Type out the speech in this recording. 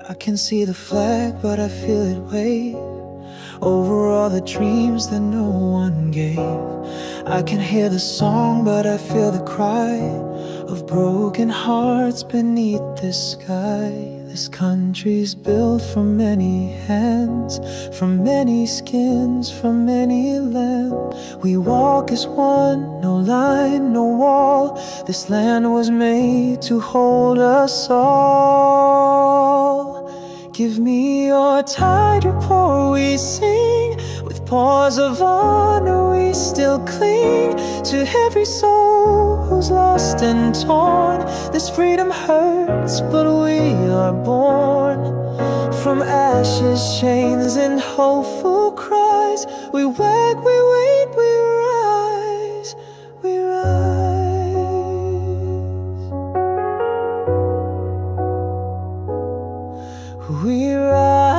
I can see the flag, but I feel it wave over all the dreams that no one gave. I can hear the song, but I feel the cry of broken hearts beneath this sky. This country's built from many hands, from many skins, from many land. We walk as one, no line, no wall. This land was made to hold us all. Give me your tide report, we sing. With paws of honor we still cling to every soul who's lost and torn. This freedom hurts, but we are born. From ashes, chains, and hopeful cries, we wag, we wait, we rise, we rise. We rise.